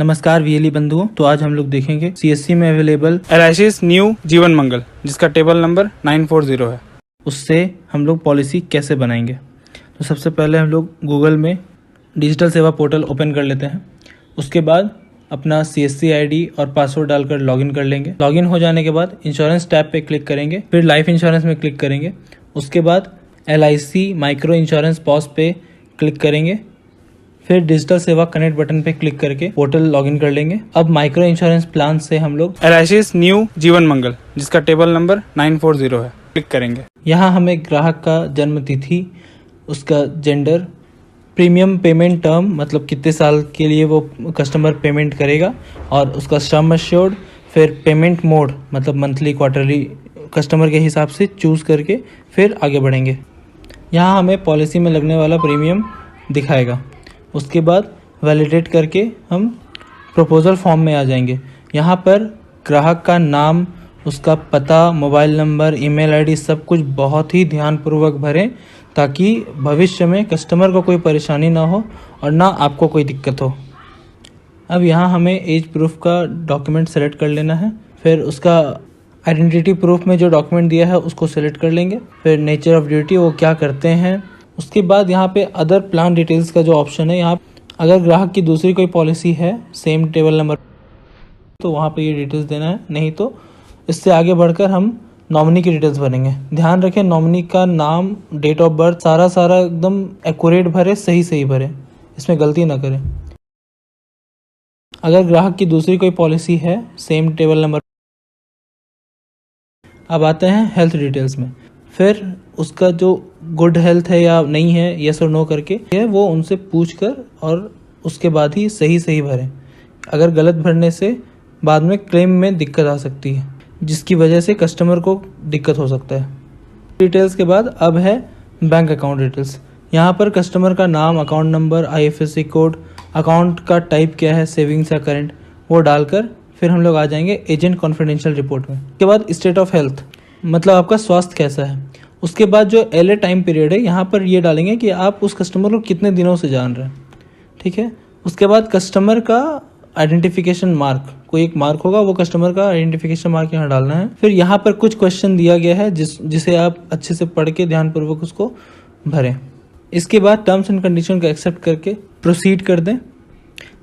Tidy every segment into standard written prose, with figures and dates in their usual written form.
नमस्कार वीएलई बंधुओं। तो आज हम लोग देखेंगे सीएससी में अवेलेबल एलआईसी न्यू जीवन मंगल जिसका टेबल नंबर 940 है। उससे हम लोग पॉलिसी कैसे बनाएंगे। तो सबसे पहले हम लोग गूगल में डिजिटल सेवा पोर्टल ओपन कर लेते हैं। उसके बाद अपना सीएससी आईडी और पासवर्ड डालकर लॉगिन कर लेंगे। लॉगिन हो जाने के बाद इंश्योरेंस टैब पे क्लिक करेंगे, फिर लाइफ इंश्योरेंस में क्लिक करेंगे। उसके बाद एलआईसी माइक्रो इंश्योरेंस पॉज पे क्लिक करेंगे, फिर डिजिटल सेवा कनेक्ट बटन पे क्लिक करके पोर्टल लॉगिन कर लेंगे। अब माइक्रो इंश्योरेंस प्लान से हम लोग एलआईसी न्यू जीवन मंगल जिसका टेबल नंबर 940 है क्लिक करेंगे। यहाँ हमें ग्राहक का जन्म तिथि, उसका जेंडर, प्रीमियम पेमेंट टर्म मतलब कितने साल के लिए वो कस्टमर पेमेंट करेगा, और उसका सम एश्योर्ड, फिर पेमेंट मोड मतलब मंथली क्वार्टरली कस्टमर के हिसाब से चूज़ करके फिर आगे बढ़ेंगे। यहाँ हमें पॉलिसी में लगने वाला प्रीमियम दिखाएगा। उसके बाद वैलिडेट करके हम प्रपोजल फॉर्म में आ जाएंगे। यहाँ पर ग्राहक का नाम, उसका पता, मोबाइल नंबर, ईमेल आईडी सब कुछ बहुत ही ध्यानपूर्वक भरें ताकि भविष्य में कस्टमर को कोई परेशानी ना हो और ना आपको कोई दिक्कत हो। अब यहाँ हमें एज प्रूफ का डॉक्यूमेंट सेलेक्ट कर लेना है। फिर उसका आइडेंटिटी प्रूफ में जो डॉक्यूमेंट दिया है उसको सेलेक्ट कर लेंगे। फिर नेचर ऑफ ड्यूटी वो क्या करते हैं। उसके बाद यहाँ पे अदर प्लान डिटेल्स का जो ऑप्शन है, यहाँ अगर ग्राहक की दूसरी कोई पॉलिसी है सेम टेबल नंबर तो वहाँ पे ये डिटेल्स देना है, नहीं तो इससे आगे बढ़कर हम नॉमिनी की डिटेल्स भरेंगे। ध्यान रखें नॉमिनी का नाम, डेट ऑफ बर्थ सारा एकदम एक्यूरेट भरे, सही भरे, इसमें गलती ना करें। अगर ग्राहक की दूसरी कोई पॉलिसी है सेम टेबल नंबर। अब आते हैं हेल्थ डिटेल्स में। फिर उसका जो गुड हेल्थ है या नहीं है, यस और नो करके है वो उनसे पूछ कर और उसके बाद ही सही भरें। अगर गलत भरने से बाद में क्लेम में दिक्कत आ सकती है, जिसकी वजह से कस्टमर को दिक्कत हो सकता है। डिटेल्स के बाद अब है बैंक अकाउंट डिटेल्स। यहाँ पर कस्टमर का नाम, account number, IFSC code, account का टाइप क्या है, सेविंग्स या करंट, वो डालकर फिर हम लोग आ जाएंगे एजेंट कॉन्फिडेंशियल रिपोर्ट में। उसके बाद स्टेट ऑफ हेल्थ मतलब आपका स्वास्थ्य कैसा है। उसके बाद जो एलए टाइम पीरियड है, यहाँ पर ये डालेंगे कि आप उस कस्टमर को कितने दिनों से जान रहे हैं, ठीक है। उसके बाद कस्टमर का आइडेंटिफिकेशन मार्क, कोई एक मार्क होगा, वो कस्टमर का आइडेंटिफिकेशन मार्क यहाँ डालना है। फिर यहाँ पर कुछ क्वेश्चन दिया गया है जिसे आप अच्छे से पढ़ के ध्यानपूर्वक उसको भरें। इसके बाद टर्म्स एंड कंडीशन को एक्सेप्ट करके प्रोसीड कर दें।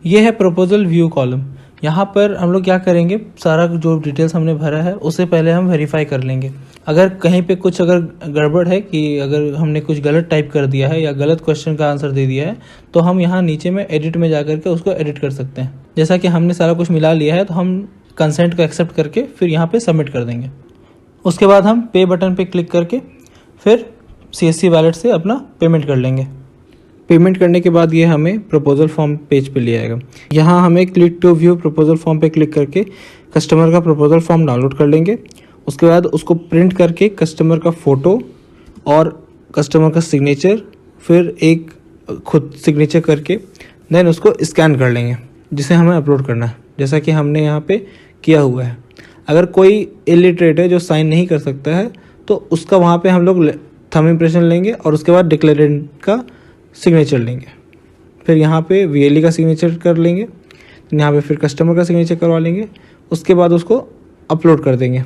ये है प्रपोजल व्यू कॉलम। यहाँ पर हम लोग क्या करेंगे, सारा जो डिटेल्स हमने भरा है उसे पहले हम वेरीफाई कर लेंगे। अगर कहीं पे कुछ अगर गड़बड़ है कि अगर हमने कुछ गलत टाइप कर दिया है या गलत क्वेश्चन का आंसर दे दिया है, तो हम यहाँ नीचे में एडिट में जा करके उसको एडिट कर सकते हैं। जैसा कि हमने सारा कुछ मिला लिया है तो हम कंसेंट को एक्सेप्ट करके फिर यहाँ पे सबमिट कर देंगे। उसके बाद हम पे बटन पे क्लिक करके फिर सीएससी वॉलेट से अपना पेमेंट कर लेंगे। पेमेंट करने के बाद ये हमें प्रपोजल फॉर्म पेज पे ले आएगा। यहाँ हमें click to view proposal form पे क्लिक करके कस्टमर का प्रपोजल फॉर्म डाउनलोड कर लेंगे। उसके बाद उसको प्रिंट करके कस्टमर का फ़ोटो और कस्टमर का सिग्नेचर, फिर एक खुद सिग्नेचर करके देन उसको स्कैन कर लेंगे, जिसे हमें अपलोड करना है जैसा कि हमने यहाँ पे किया हुआ है। अगर कोई इलिटरेट है जो साइन नहीं कर सकता है तो उसका वहाँ पे हम लोग थंब इम्प्रेशन लेंगे और उसके बाद डिक्लेरेंट का सिग्नेचर लेंगे। फिर यहाँ पे वीएलई का सिग्नेचर कर लेंगे, यहाँ पे फिर कस्टमर का सिग्नेचर करवा लेंगे। उसके बाद उसको अपलोड कर देंगे।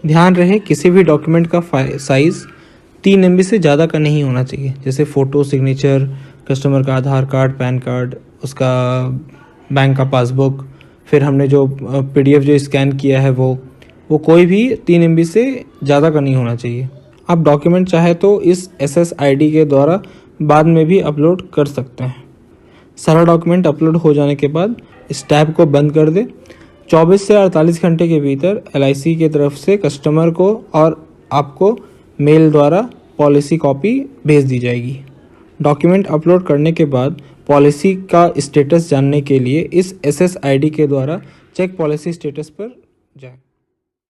ध्यान रहे किसी भी डॉक्यूमेंट का साइज़ 3 MB से ज़्यादा का नहीं होना चाहिए। जैसे फ़ोटो, सिग्नेचर, कस्टमर का आधार कार्ड, पैन कार्ड, उसका बैंक का पासबुक, फिर हमने जो PDF जो स्कैन किया है वो कोई भी 3 MB से ज़्यादा का नहीं होना चाहिए। आप डॉक्यूमेंट चाहे तो इस SSID के द्वारा बाद में भी अपलोड कर सकते हैं। सारा डॉक्यूमेंट अपलोड हो जाने के बाद इस टैब को बंद कर दें। 24 से 48 घंटे के भीतर LIC की तरफ से कस्टमर को और आपको मेल द्वारा पॉलिसी कॉपी भेज दी जाएगी। डॉक्यूमेंट अपलोड करने के बाद पॉलिसी का स्टेटस जानने के लिए इस SSID के द्वारा चेक पॉलिसी स्टेटस पर जाएं।